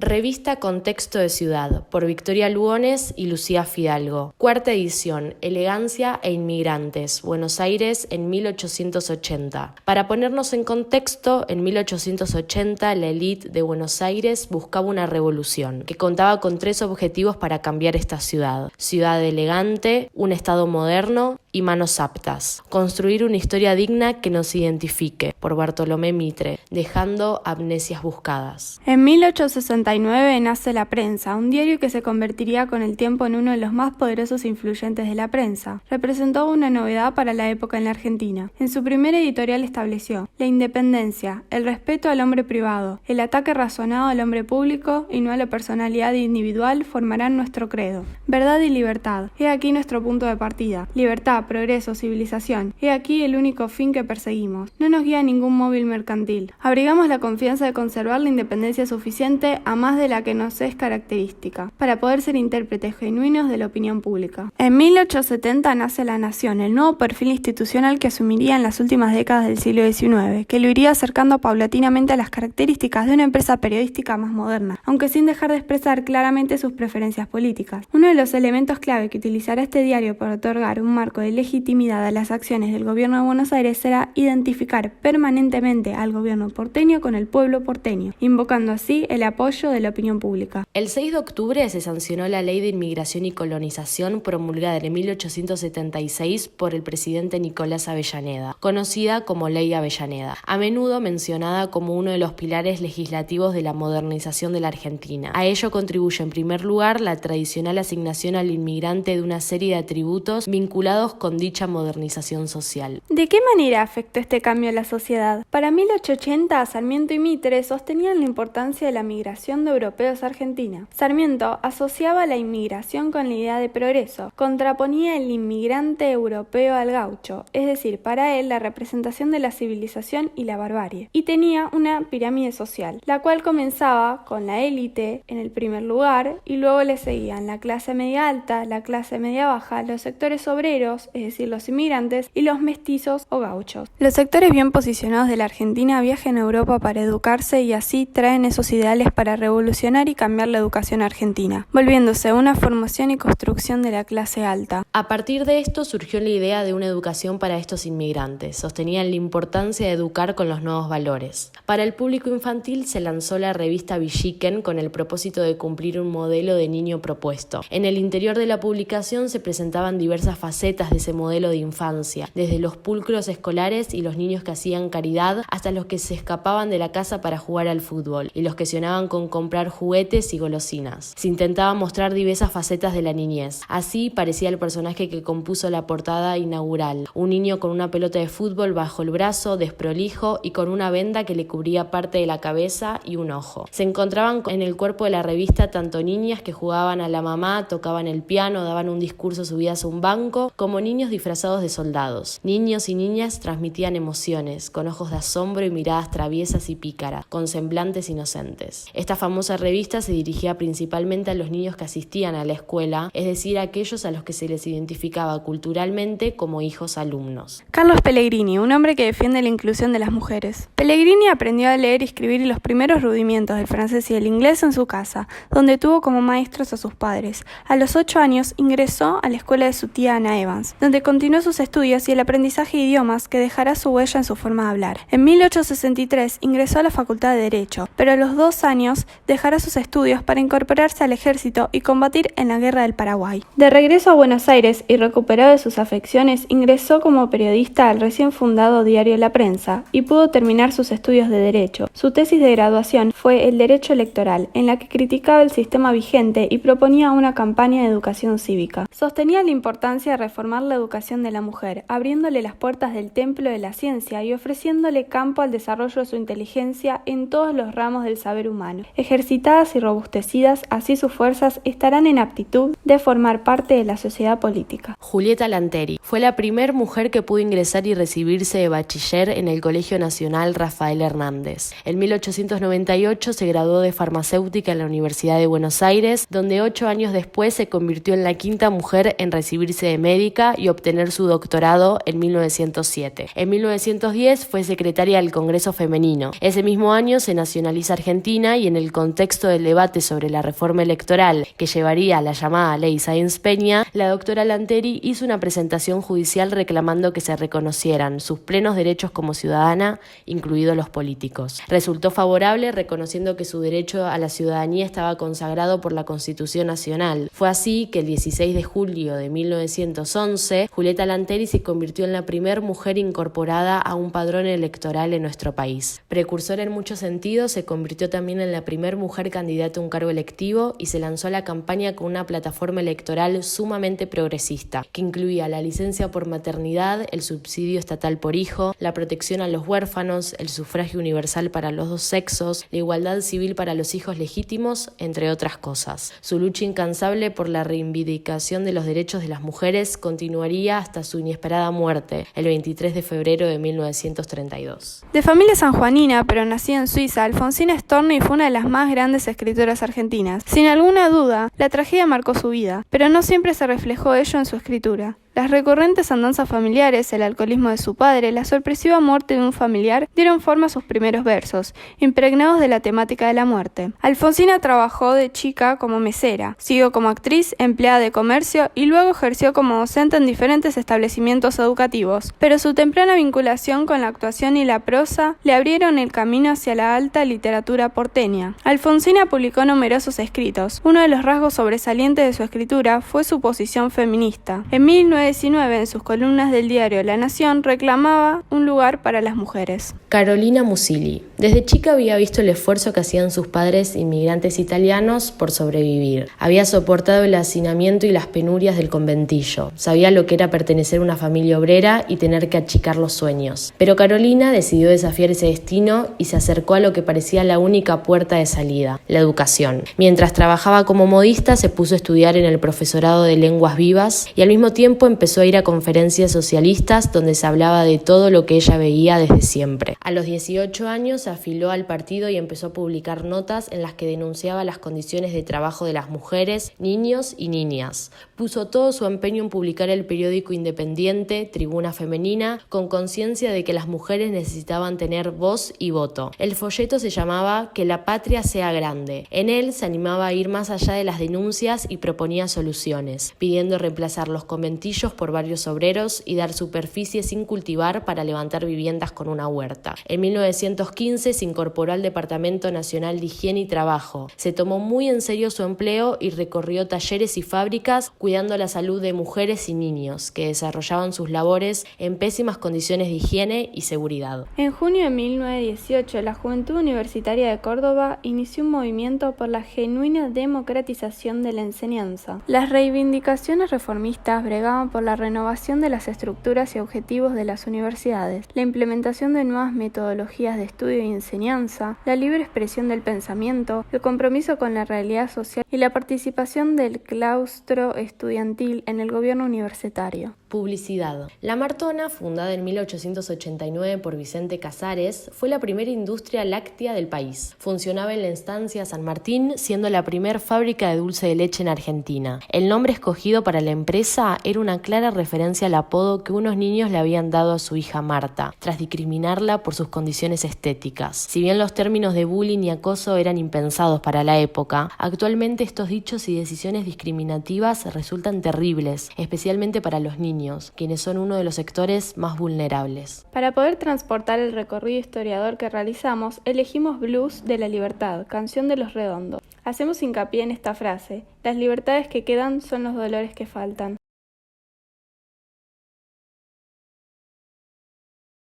Revista Contexto de Ciudad, por Victoria Lugones y Lucía Fidalgo. Cuarta edición, Elegancia e Inmigrantes, Buenos Aires en 1880. Para ponernos en contexto, en 1880 la élite de Buenos Aires buscaba una revolución, que contaba con 3 objetivos para cambiar esta ciudad. Ciudad elegante, un Estado moderno y manos aptas. Construir una historia digna que nos identifique, por Bartolomé Mitre, dejando amnesias buscadas. En 1869 nace La Prensa, un diario que se convertiría con el tiempo en uno de los más poderosos e influyentes de la prensa. Representó una novedad para la época en la Argentina. En su primer editorial estableció la independencia, el respeto al hombre privado, el ataque razonado al hombre público y no a la personalidad individual formarán nuestro credo. Verdad y libertad, he aquí nuestro punto de partida. Libertad, progreso, civilización, he aquí el único fin que perseguimos. No nos guía ningún móvil mercantil. Abrigamos la confianza de conservar la independencia suficiente a más de la que nos es característica, para poder ser intérpretes genuinos de la opinión pública. En 1870 nace La Nación, el nuevo perfil institucional que asumiría en las últimas décadas del siglo XIX, que lo iría acercando paulatinamente a las características de una empresa periodística más moderna, aunque sin dejar de expresar claramente sus preferencias políticas. Uno de los elementos clave que utilizará este diario para otorgar un marco de legitimidad a las acciones del gobierno de Buenos Aires será identificar permanentemente al gobierno porteño con el pueblo porteño, invocando así el apoyo de la opinión pública. El 6 de octubre se sancionó la Ley de Inmigración y Colonización promulgada en 1876 por el presidente Nicolás Avellaneda, conocida como Ley Avellaneda, a menudo mencionada como uno de los pilares legislativos de la modernización de la Argentina. A ello contribuye en primer lugar la tradicional asignación al inmigrante de una serie de atributos vinculados con dicha modernización social. ¿De qué manera afectó este cambio a la sociedad? Para 1880, Sarmiento y Mitre sostenían la importancia de la migración de europeos a Argentina. Sarmiento asociaba la inmigración con la idea de progreso, contraponía el inmigrante europeo al gaucho, es decir, para él la representación de la civilización y la barbarie, y tenía una pirámide social, la cual comenzaba con la élite en el primer lugar y luego le seguían la clase media alta, la clase media baja, los sectores obreros, es decir, los inmigrantes, y los mestizos o gauchos. Los sectores bien posicionados de la Argentina viajan a Europa para educarse y así traen esos ideales para revolucionar y cambiar la educación argentina, volviéndose una formación y construcción de la clase alta. A partir de esto surgió la idea de una educación para estos inmigrantes. Sostenían la importancia de educar con los nuevos valores. Para el público infantil se lanzó la revista Villiquen con el propósito de cumplir un modelo de niño propuesto. En el interior de la publicación se presentaban diversas facetas de ese modelo de infancia, desde los pulcros escolares y los niños que hacían caridad hasta los que se escapaban de la casa para jugar al fútbol y los que soñaban con comprar juguetes y golosinas. Se intentaba mostrar diversas facetas de la niñez. Así parecía el personaje que compuso la portada inaugural, un niño con una pelota de fútbol bajo el brazo, desprolijo y con una venda que le cubría parte de la cabeza y un ojo. Se encontraban en el cuerpo de la revista tanto niñas que jugaban a la mamá, tocaban el piano, daban un discurso subidas a un banco, como niños disfrazados de soldados. Niños y niñas transmitían emociones, con ojos de asombro y miradas traviesas y pícaras, con semblantes inocentes. Esta famosa revista se dirigía principalmente a los niños que asistían a la escuela, es decir, a aquellos a los que se les identificaba culturalmente como hijos alumnos. Carlos Pellegrini, un hombre que defiende la inclusión de las mujeres. Pellegrini aprendió a leer y escribir los primeros rudimentos del francés y del inglés en su casa, donde tuvo como maestros a sus padres. A los 8 años ingresó a la escuela de su tía Ana Evans, donde continuó sus estudios y el aprendizaje de idiomas que dejará su huella en su forma de hablar. En 1863 ingresó a la Facultad de Derecho, pero a los 2 años dejará sus estudios para incorporarse al ejército y combatir en la Guerra del Paraguay. De regreso a Buenos Aires y recuperado de sus afecciones, ingresó como periodista al recién fundado diario La Prensa y pudo terminar sus estudios de Derecho. Su tesis de graduación fue el Derecho Electoral, en la que criticaba el sistema vigente y proponía una campaña de educación cívica. Sostenía la importancia de reformar la educación de la mujer, abriéndole las puertas del templo de la ciencia y ofreciéndole campo al desarrollo de su inteligencia en todos los ramos del saber humano. Ejercitadas y robustecidas, así sus fuerzas estarán en aptitud de formar parte de la sociedad política. Julieta Lanteri fue la primera mujer que pudo ingresar y recibirse de bachiller en el Colegio Nacional Rafael Hernández. En 1898 se graduó de farmacéutica en la Universidad de Buenos Aires, donde 8 años después se convirtió en la quinta mujer en recibirse de médica Colombia y obtener su doctorado en 1907. En 1910 fue secretaria del Congreso Femenino. Ese mismo año se nacionaliza Argentina y en el contexto del debate sobre la reforma electoral que llevaría a la llamada Ley Sáenz-Peña, la doctora Lanteri hizo una presentación judicial reclamando que se reconocieran sus plenos derechos como ciudadana, incluidos los políticos. Resultó favorable reconociendo que su derecho a la ciudadanía estaba consagrado por la Constitución Nacional. Fue así que el 16 de julio de 1911, Julieta Lanteri se convirtió en la primera mujer incorporada a un padrón electoral en nuestro país. Precursora en muchos sentidos, se convirtió también en la primera mujer candidata a un cargo electivo y se lanzó a la campaña con una plataforma electoral sumamente progresista, que incluía la licencia por maternidad, el subsidio estatal por hijo, la protección a los huérfanos, el sufragio universal para los dos sexos, la igualdad civil para los hijos legítimos, entre otras cosas. Su lucha incansable por la reivindicación de los derechos de las mujeres continuaría hasta su inesperada muerte, el 23 de febrero de 1932. De familia sanjuanina, pero nacida en Suiza, Alfonsina Storni fue una de las más grandes escritoras argentinas. Sin alguna duda, la tragedia marcó su vida, pero no siempre se reflejó ello en su escritura. Las recurrentes andanzas familiares, el alcoholismo de su padre, la sorpresiva muerte de un familiar dieron forma a sus primeros versos, impregnados de la temática de la muerte. Alfonsina trabajó de chica como mesera, siguió como actriz, empleada de comercio y luego ejerció como docente en diferentes establecimientos educativos. Pero su temprana vinculación con la actuación y la prosa le abrieron el camino hacia la alta literatura porteña. Alfonsina publicó numerosos escritos. Uno de los rasgos sobresalientes de su escritura fue su posición feminista. En 1919, en sus columnas del diario La Nación, reclamaba un lugar para las mujeres. Carolina Musilli. Desde chica había visto el esfuerzo que hacían sus padres inmigrantes italianos por sobrevivir. Había soportado el hacinamiento y las penurias del conventillo. Sabía lo que era pertenecer a una familia obrera y tener que achicar los sueños. Pero Carolina decidió desafiar ese destino y se acercó a lo que parecía la única puerta de salida, la educación. Mientras trabajaba como modista, se puso a estudiar en el profesorado de lenguas vivas y al mismo tiempo empezó a ir a conferencias socialistas donde se hablaba de todo lo que ella veía desde siempre. A los 18 años se afilió al partido y empezó a publicar notas en las que denunciaba las condiciones de trabajo de las mujeres, niños y niñas. Puso todo su empeño en publicar el periódico independiente Tribuna Femenina, con conciencia de que las mujeres necesitaban tener voz y voto. El folleto se llamaba Que la patria sea grande. En él se animaba a ir más allá de las denuncias y proponía soluciones, pidiendo reemplazar los conventillos por barrios obreros y dar superficie sin cultivar para levantar viviendas con una huerta. En 1915 se incorporó al Departamento Nacional de Higiene y Trabajo. Se tomó muy en serio su empleo y recorrió talleres y fábricas cuidando la salud de mujeres y niños que desarrollaban sus labores en pésimas condiciones de higiene y seguridad. En junio de 1918, la Juventud Universitaria de Córdoba inició un movimiento por la genuina democratización de la enseñanza. Las reivindicaciones reformistas bregaban por la renovación de las estructuras y objetivos de las universidades, la implementación de nuevas metodologías de estudio y enseñanza, la libre expresión del pensamiento, el compromiso con la realidad social y la participación del claustro estudiantil en el gobierno universitario. Publicidad. La Martona, fundada en 1889 por Vicente Casares, fue la primera industria láctea del país. Funcionaba en la estancia San Martín, siendo la primera fábrica de dulce de leche en Argentina. El nombre escogido para la empresa era una clara referencia al apodo que unos niños le habían dado a su hija Marta, tras discriminarla por sus condiciones estéticas. Si bien los términos de bullying y acoso eran impensados para la época, actualmente estos dichos y decisiones discriminativas resultan terribles, especialmente para los niños, quienes son uno de los sectores más vulnerables. Para poder transportar el recorrido historiador que realizamos, elegimos Blues de la Libertad, canción de Los Redondos. Hacemos hincapié en esta frase: las libertades que quedan son los dolores que faltan.